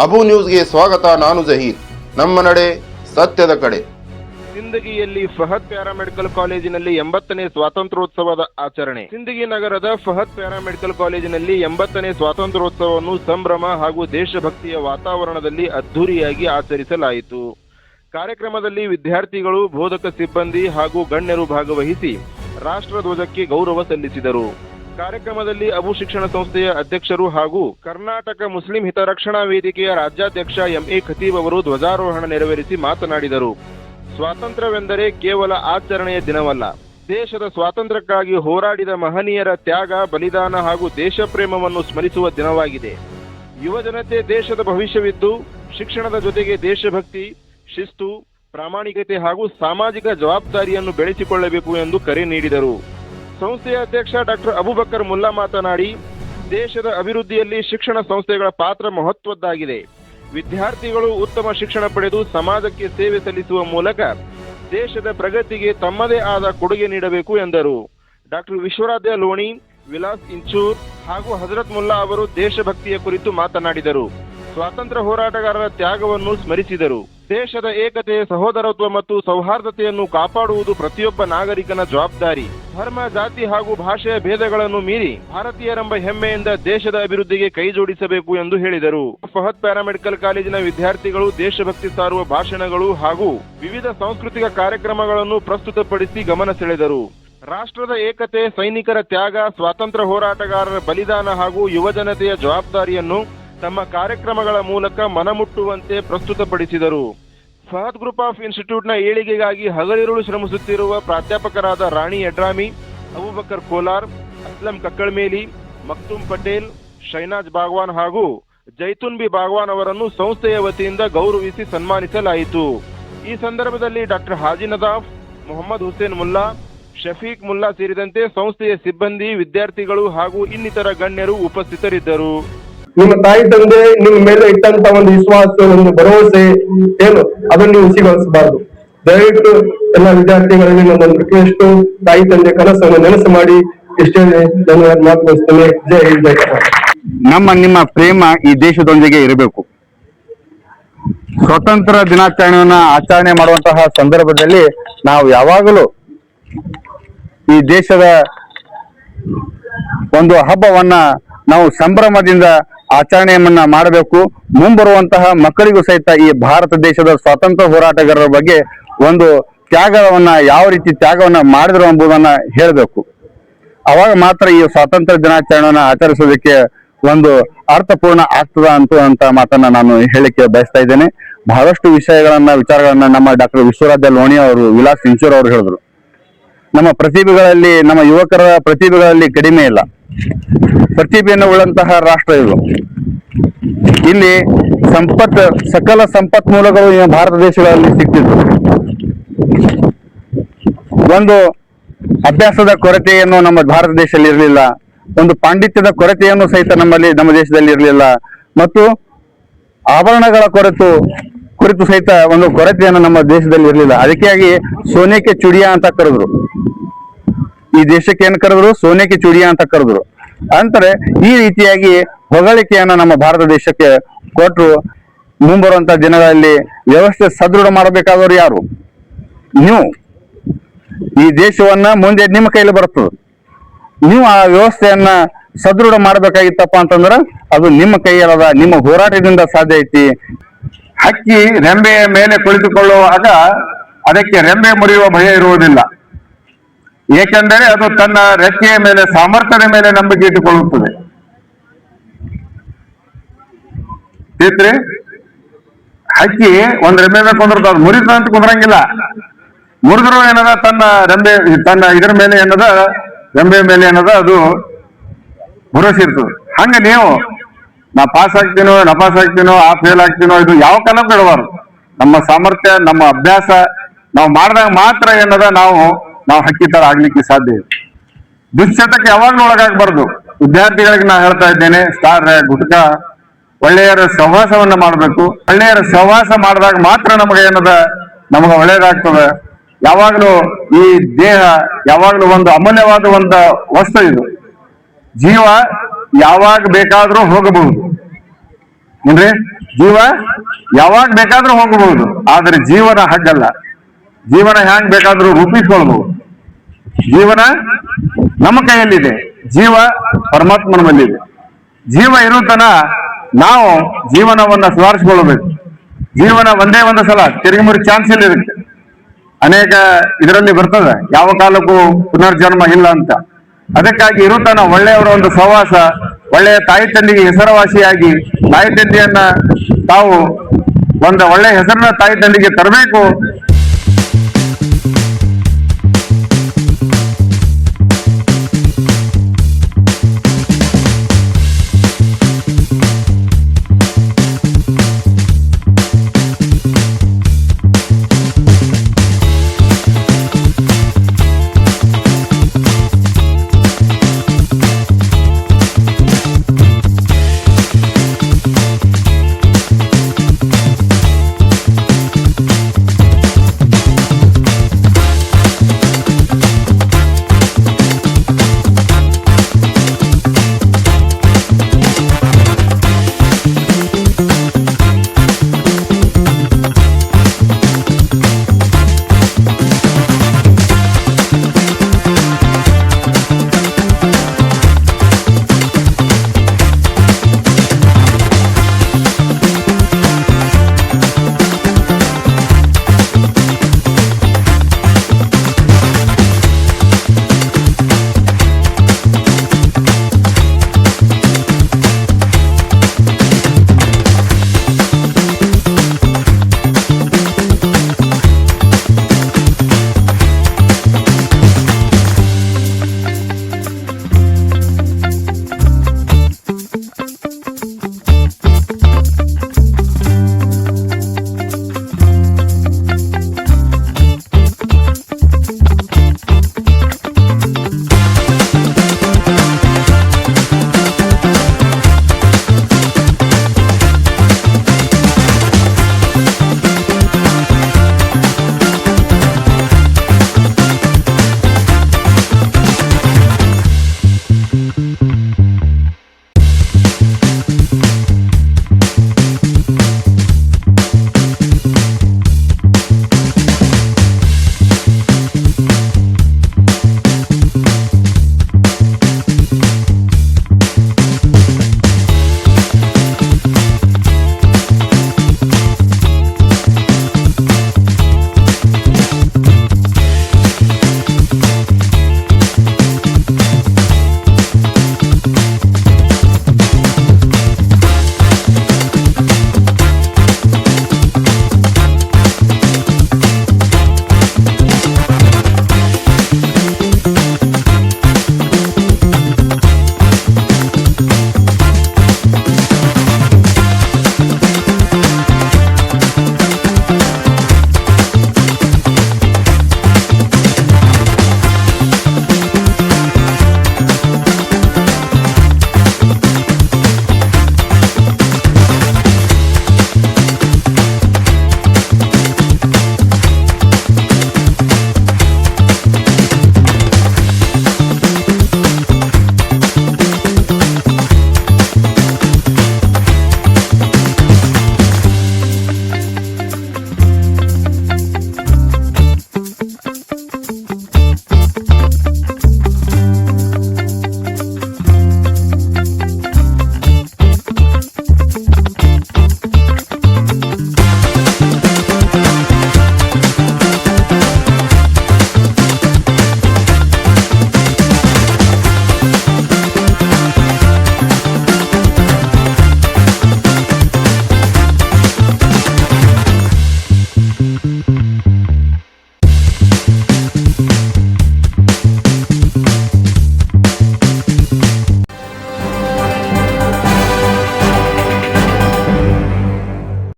ಅಬು ನ್ಯೂಸ್ಗೆ ಸ್ವಾಗತ. ನಾನು ಜಹೀರ್. ನಮ್ಮ ನಡೆ ಸತ್ಯದ ಕಡೆ. ಸಿಂದಗಿಯಲ್ಲಿ ಫಹದ್ ಪ್ಯಾರಾಮೆಡಿಕಲ್ ಕಾಲೇಜಿನಲ್ಲಿ 80ನೇ ಸ್ವಾತಂತ್ರ್ಯೋತ್ಸವದ ಆಚರಣೆ. ಸಿಂದಗಿ ನಗರದ ಫಹದ್ ಪ್ಯಾರಾಮೆಡಿಕಲ್ ಕಾಲೇಜಿನಲ್ಲಿ 80ನೇ ಸ್ವಾತಂತ್ರ್ಯೋತ್ಸವವನ್ನು ಸಂಭ್ರಮ ಹಾಗೂ ದೇಶಭಕ್ತಿಯ ವಾತಾವರಣದಲ್ಲಿ ಅದ್ಧೂರಿಯಾಗಿ ಆಚರಿಸಲಾಯಿತು. ಕಾರ್ಯಕ್ರಮದಲ್ಲಿ ವಿದ್ಯಾರ್ಥಿಗಳು, ಬೋಧಕ ಸಿಬ್ಬಂದಿ ಹಾಗೂ ಗಣ್ಯರು ಭಾಗವಹಿಸಿ ರಾಷ್ಟ್ರಧ್ವಜಕ್ಕೆ ಗೌರವ ಸಲ್ಲಿಸಿದರು. ಕಾರ್ಯಕ್ರಮದಲ್ಲಿ ಅಬು ಶಿಕ್ಷಣ ಸಂಸ್ಥೆಯ ಅಧ್ಯಕ್ಷರು ಹಾಗೂ ಕರ್ನಾಟಕ ಮುಸ್ಲಿಂ ಹಿತರಕ್ಷಣಾ ವೇದಿಕೆಯ ರಾಜ್ಯಾಧ್ಯಕ್ಷ ಎಂಎ ಖತೀಬ್ ಅವರು ಧ್ವಜಾರೋಹಣ ನೆರವೇರಿಸಿ ಮಾತನಾಡಿದರು. ಸ್ವಾತಂತ್ರ್ಯವೆಂದರೆ ಕೇವಲ ಆಚರಣೆಯ ದಿನವಲ್ಲ, ದೇಶದ ಸ್ವಾತಂತ್ರ್ಯಕ್ಕಾಗಿ ಹೋರಾಡಿದ ಮಹನೀಯರ ತ್ಯಾಗ, ಬಲಿದಾನ ಹಾಗೂ ದೇಶ ಪ್ರೇಮವನ್ನು ಸ್ಮರಿಸುವ ದಿನವಾಗಿದೆ. ಯುವಜನತೆ ದೇಶದ ಭವಿಷ್ಯವಿದ್ದು, ಶಿಕ್ಷಣದ ಜೊತೆಗೆ ದೇಶಭಕ್ತಿ, ಶಿಸ್ತು, ಪ್ರಾಮಾಣಿಕತೆ ಹಾಗೂ ಸಾಮಾಜಿಕ ಜವಾಬ್ದಾರಿಯನ್ನು ಬೆಳೆಸಿಕೊಳ್ಳಬೇಕು ಎಂದು ಕರೆ ನೀಡಿದರು. ಸಂಸ್ಥೆಯ ಅಧ್ಯಕ್ಷ ಡಾಕ್ಟರ್ ಅಬೂಬಕರ್ ಮುಲ್ಲಾ ಮಾತನಾಡಿ, ದೇಶದ ಅಭಿವೃದ್ಧಿಯಲ್ಲಿ ಶಿಕ್ಷಣ ಸಂಸ್ಥೆಗಳ ಪಾತ್ರ ಮಹತ್ವದ್ದಾಗಿದೆ. ವಿದ್ಯಾರ್ಥಿಗಳು ಉತ್ತಮ ಶಿಕ್ಷಣ ಪಡೆದು ಸಮಾಜಕ್ಕೆ ಸೇವೆ ಸಲ್ಲಿಸುವ ಮೂಲಕ ದೇಶದ ಪ್ರಗತಿಗೆ ತಮ್ಮದೇ ಆದ ಕೊಡುಗೆ ನೀಡಬೇಕು ಎಂದರು. ಡಾಕ್ಟರ್ ವಿಶ್ವರಾಧ್ಯ ಲೋಣಿ, ವಿಲಾಸ್ ಇಂಚೂರ್ ಹಾಗೂ ಹಜರತ್ ಮುಲ್ಲಾ ಅವರು ದೇಶಭಕ್ತಿಯ ಕುರಿತು ಮಾತನಾಡಿದರು. ಸ್ವಾತಂತ್ರ್ಯ ಹೋರಾಟಗಾರರ ತ್ಯಾಗವನ್ನು ಸ್ಮರಿಸಿದರು. ದೇಶದ ಏಕತೆ, ಸಹೋದರತ್ವ ಮತ್ತು ಸೌಹಾರ್ದತೆಯನ್ನು ಕಾಪಾಡುವುದು ಪ್ರತಿಯೊಬ್ಬ ನಾಗರಿಕನ ಜವಾಬ್ದಾರಿ. ಧರ್ಮ, ಜಾತಿ ಹಾಗೂ ಭಾಷೆಯ ಭೇದಗಳನ್ನು ಮೀರಿ ಭಾರತೀಯರೆಂಬ ಹೆಮ್ಮೆಯಿಂದ ದೇಶದ ಅಭಿವೃದ್ಧಿಗೆ ಕೈ ಜೋಡಿಸಬೇಕು ಎಂದು ಹೇಳಿದರು. ಫಹದ್ ಪ್ಯಾರಾಮೆಡಿಕಲ್ ಕಾಲೇಜಿನ ವಿದ್ಯಾರ್ಥಿಗಳು ದೇಶಭಕ್ತಿ ಸಾರುವ ಭಾಷಣಗಳು ಹಾಗೂ ವಿವಿಧ ಸಾಂಸ್ಕೃತಿಕ ಕಾರ್ಯಕ್ರಮಗಳನ್ನು ಪ್ರಸ್ತುತಪಡಿಸಿ ಗಮನ ಸೆಳೆದರು. ರಾಷ್ಟ್ರದ ಏಕತೆ, ಸೈನಿಕರ ತ್ಯಾಗ, ಸ್ವಾತಂತ್ರ್ಯ ಹೋರಾಟಗಾರರ ಬಲಿದಾನ ಹಾಗೂ ಯುವಜನತೆಯ ಜವಾಬ್ದಾರಿಯನ್ನು ತಮ್ಮ ಕಾರ್ಯಕ್ರಮಗಳ ಮೂಲಕ ಮನಮುಟ್ಟುವಂತೆ ಪ್ರಸ್ತುತಪಡಿಸಿದರು. ಫಹದ್ ಗ್ರೂಪ್ ಆಫ್ ಇನ್ಸ್ಟಿಟ್ಯೂಟ್ನ ಏಳಿಗೆಗಾಗಿ ಹಗಲಿರುಳು ಶ್ರಮಿಸುತ್ತಿರುವ ಪ್ರಾಧ್ಯಾಪಕರಾದ ರಾಣಿ ಯಡ್ರಾಮಿ, ಅಬೂಬಕರ್ ಕೋಲಾರ್, ಅಸ್ಲಂ ಕಕ್ಕಳ್ಮೇಲಿ, ಮಕ್ತೂಮ್ ಪಟೇಲ್, ಶೈನಾಜ್ ಬಾಗ್ವಾನ್ ಹಾಗೂ ಜೈತುನ್ ಬಿ ಬಾಗ್ವಾನ್ ಅವರನ್ನು ಸಂಸ್ಥೆಯ ವತಿಯಿಂದ ಗೌರವಿಸಿ ಸನ್ಮಾನಿಸಲಾಯಿತು. ಈ ಸಂದರ್ಭದಲ್ಲಿ ಡಾಕ್ಟರ್ ಹಾಜಿ ನದಾಫ್, ಮೊಹಮ್ಮದ್ ಹುಸೇನ್ ಮುಲ್ಲಾ, ಶಫೀಕ್ ಮುಲ್ಲಾ ಸೇರಿದಂತೆ ಸಂಸ್ಥೆಯ ಸಿಬ್ಬಂದಿ, ವಿದ್ಯಾರ್ಥಿಗಳು ಹಾಗೂ ಇನ್ನಿತರ ಗಣ್ಯರು ಉಪಸ್ಥಿತರಿದ್ದರು. ನಿಮ್ಮ ತಾಯಿ ತಂದೆ ನಿಮ್ಮ ಮೇಲೆ ಇಟ್ಟಂತ ಒಂದು ವಿಶ್ವಾಸ, ಒಂದು ಭರವಸೆ ಏನು ಅದನ್ನು ನೀವು ಸಿಗಲಿಸಬಾರದು. ದಯವಿಟ್ಟು ಎಲ್ಲ ವಿದ್ಯಾರ್ಥಿಗಳಲ್ಲಿ ನನ್ನೊಂದು ರಿಕ್ವೆಸ್ಟ್, ತಾಯಿ ತಂದೆ ಕನಸನ್ನು ನೆನಸು ಮಾಡಿ. ಇಷ್ಟೇ ಧನ್ಯವಾದ ಮಾತನಾಡ್ತೇನೆ. ಜೈ ಹಿಂದ್, ಜೈ ಕರ್ನಾಟಕ. ನಿಮ್ಮ ಪ್ರೇಮ ಈ ದೇಶದೊಂದಿಗೆ ಇರಬೇಕು. ಸ್ವಾತಂತ್ರ್ಯ ದಿನಾಚರಣೆಯನ್ನ ಆಚರಣೆ ಮಾಡುವಂತಹ ಸಂದರ್ಭದಲ್ಲಿ ನಾವು ಯಾವಾಗಲೂ ಈ ದೇಶದ ಒಂದು ಹಬ್ಬವನ್ನ ನಾವು ಸಂಭ್ರಮದಿಂದ ಆಚರಣೆಯನ್ನ ಮಾಡಬೇಕು. ಮುಂಬರುವಂತಹ ಮಕ್ಕಳಿಗೂ ಸಹಿತ ಈ ಭಾರತ ದೇಶದ ಸ್ವಾತಂತ್ರ್ಯ ಹೋರಾಟಗಾರರ ಬಗ್ಗೆ ಒಂದು ತ್ಯಾಗವನ್ನ, ಯಾವ ರೀತಿ ತ್ಯಾಗವನ್ನ ಮಾಡಿದ್ರು ಎಂಬುದನ್ನ ಹೇಳಬೇಕು. ಅವಾಗ ಮಾತ್ರ ಈ ಸ್ವಾತಂತ್ರ್ಯ ದಿನಾಚರಣೆಯನ್ನ ಆಚರಿಸೋದಕ್ಕೆ ಒಂದು ಅರ್ಥಪೂರ್ಣ ಆಗ್ತದ ಅಂತ ಮಾತನ್ನ ನಾನು ಹೇಳಿಕೆ ಬಯಸ್ತಾ ಇದ್ದೇನೆ. ಬಹಳಷ್ಟು ವಿಚಾರಗಳನ್ನ ನಮ್ಮ ಡಾಕ್ಟರ್ ವಿಶ್ವರಾಧ್ಯ ಲೋಣಿ ಅವರು, ವಿಲಾಸ್ ಇಂಚೂರ್ ಅವರು ಹೇಳಿದ್ರು. ನಮ್ಮ ಪ್ರತಿಭೆಗಳಲ್ಲಿ, ನಮ್ಮ ಯುವಕರ ಪ್ರತಿಭೆಗಳಲ್ಲಿ ಕಡಿಮೆ ಇಲ್ಲ. ಪ್ರತಿಭೆಯನ್ನು ಉಳ್ಳಂತಹ ರಾಷ್ಟ್ರ ಇದು. ಇಲ್ಲಿ ಸಕಲ ಸಂಪನ್ಮೂಲಗಳು ಭಾರತ ದೇಶಗಳಲ್ಲಿ ಸಿಗ್ತಿತ್ತು. ಒಂದು ಅಭ್ಯಾಸದ ಕೊರತೆಯನ್ನು ನಮ್ಮ ಭಾರತ ದೇಶದಲ್ಲಿ ಇರಲಿಲ್ಲ. ಒಂದು ಪಾಂಡಿತ್ಯದ ಕೊರತೆಯನ್ನು ಸಹಿತ ನಮ್ಮ ದೇಶದಲ್ಲಿ ಇರಲಿಲ್ಲ. ಮತ್ತು ಆಭರಣಗಳ ಕುರಿತು ಸಹಿತ ಒಂದು ಕೊರತೆಯನ್ನು ನಮ್ಮ ದೇಶದಲ್ಲಿ ಇರಲಿಲ್ಲ. ಅದಕ್ಕಾಗಿ ಸೋನೆಕೆ ಚುಡಿಯಾ ಅಂತ ಕರೆದ್ರು. ಈ ದೇಶಕ್ಕೆ ಏನ್ ಕರೆದ್ರು? ಸೋನೆಕೆ ಚುಡಿಯಾ ಅಂತ ಕರೆದ್ರು. ಅಂತಾರೆ ಈ ರೀತಿಯಾಗಿ ಹೊಗಳಿಕೆಯನ್ನ ನಮ್ಮ ಭಾರತ ದೇಶಕ್ಕೆ ಕೊಟ್ಟರು. ಮುಂಬರುವಂತ ದಿನಗಳಲ್ಲಿ ವ್ಯವಸ್ಥೆ ಸದೃಢ ಮಾಡಬೇಕಾದವರು ಯಾರು? ನೀವು. ಈ ದೇಶವನ್ನ ಮುಂದೆ ನಿಮ್ಮ ಕೈಲಿ ಬರ್ತದೆ. ನೀವು ಆ ವ್ಯವಸ್ಥೆಯನ್ನ ಸದೃಢ ಮಾಡಬೇಕಾಗಿತ್ತಪ್ಪ ಅಂತಂದ್ರ ಅದು ನಿಮ್ಮ ಕೈಯಲ್ಲದ, ನಿಮ್ಮ ಹೋರಾಟದಿಂದ ಸಾಧ್ಯ ಐತಿ. ಹಕ್ಕಿ ರೆಂಬೆಯ ಮೇಲೆ ಕುಳಿತುಕೊಳ್ಳುವಾಗ ಅದಕ್ಕೆ ರೆಂಬೆ ಮುರಿಯುವ ಭಯ ಇರುವುದಿಲ್ಲ. ಏಕೆಂದರೆ ಅದು ತನ್ನ ರೆಕ್ಕೆಯ ಮೇಲೆ, ಸಾಮರ್ಥ್ಯದ ಮೇಲೆ ನಂಬಿಕೆ ಇಟ್ಟುಕೊಳ್ಳುತ್ತದೆ. ಹಕ್ಕಿ ಒಂದ್ ರೆಂಬೆ ಮೇಲೆ ಕುಂದಿರ್ತದೆ, ಅದು ಮುರಿತ ಅಂತ ಕುಂದ್ರಂಗಿಲ್ಲ. ಮುರಿದ್ರು ಏನದ ತನ್ನ ಇದ್ರ ಮೇಲೆ ಏನದ, ರೆಂಬೆ ಮೇಲೆ ಏನದ ಅದು ಭರವಸೆ ಇರ್ತದೆ. ಹಂಗ ನೀವು ನಾ ಪಾಸ್ ಆಗ್ತೀನೋ, ನಪಾಸ್ ಆಗ್ತೀನೋ, ಆ ಫೇಲ್ ಆಗ್ತೀನೋ, ಇದು ಯಾವ ಕಾಲಕ್ಕೂ ಇಡಬಾರ್ದು. ನಮ್ಮ ಸಾಮರ್ಥ್ಯ, ನಮ್ಮ ಅಭ್ಯಾಸ ನಾವು ಮಾಡಿದಾಗ ಮಾತ್ರ ಏನದ ನಾವು ಹಕ್ಕಿ ತರ ಆಗ್ಲಿಕ್ಕೆ ಸಾಧ್ಯ ಇದೆ. ದುಶ್ಚಟಕ್ಕೆ ಯಾವಾಗ್ಲೂ ಒಳಗಾಗಬಾರ್ದು. ವಿದ್ಯಾರ್ಥಿಗಳಿಗೆ ನಾ ಹೇಳ್ತಾ ಇದ್ದೇನೆ, ಸ್ಟಾರ್, ಗುಟ್ಕ, ಒಳ್ಳೆಯರ ಸಹವಾಸವನ್ನ ಮಾಡಬೇಕು. ಒಳ್ಳೆಯರ ಸಹವಾಸ ಮಾಡಿದಾಗ ಮಾತ್ರ ನಮಗೆ ಒಳ್ಳೇದಾಗ್ತದೆ. ಯಾವಾಗ್ಲೂ ಈ ದೇಹ ಯಾವಾಗ್ಲೂ ಒಂದು ಅಮೂಲ್ಯವಾದ ಒಂದು ವಸ್ತು ಇದು. ಜೀವ ಯಾವಾಗ ಬೇಕಾದ್ರೂ ಹೋಗಬಹುದು. ಏನ್ರಿ ಜೀವ ಯಾವಾಗ ಬೇಕಾದ್ರೂ ಹೋಗಬಹುದು, ಆದ್ರೆ ಜೀವನ ಹಾಗಲ್ಲ. ಜೀವನ ಹ್ಯಾಂಗ್ ಬೇಕಾದ್ರೂ ರೂಪಿಸ್ಕೊಳ್ಬಹುದು. ಜೀವನ ನಮ್ಮ ಕೈಯಲ್ಲಿದೆ, ಜೀವ ಪರಮಾತ್ಮನ ಮೇಲಿದೆ. ಜೀವ ಇರೋ ತನ ನಾವು ಜೀವನವನ್ನ ಸುಧಾರಿಸ್ಕೊಳ್ಬೇಕು. ಜೀವನ ಒಂದೇ ಒಂದು ಸಲ ತಿರುಗಿ ಮುರಿ ಚಾನ್ಸ್ ಇಲ್ಲ ಇರುತ್ತೆ. ಅನೇಕ ಇದರಲ್ಲಿ ಬರ್ತದೆ ಯಾವ ಕಾಲಕ್ಕೂ ಪುನರ್ಜನ್ಮ ಇಲ್ಲ ಅಂತ. ಅದಕ್ಕಾಗಿ ಇರುತ್ತಾನ ಒಳ್ಳೆಯವರ ಒಂದು ಸಹವಾಸ, ಒಳ್ಳೆಯ ತಾಯಿ ತಂದೆಗೆ ಹೆಸರುವಾಸಿಯಾಗಿ ತಾಯಿ ತಂದೆಯನ್ನ ತಾವು ಒಂದು ಒಳ್ಳೆಯ ಹೆಸರನ್ನ ತಾಯಿ ತಂದೆಗೆ ತರಬೇಕು.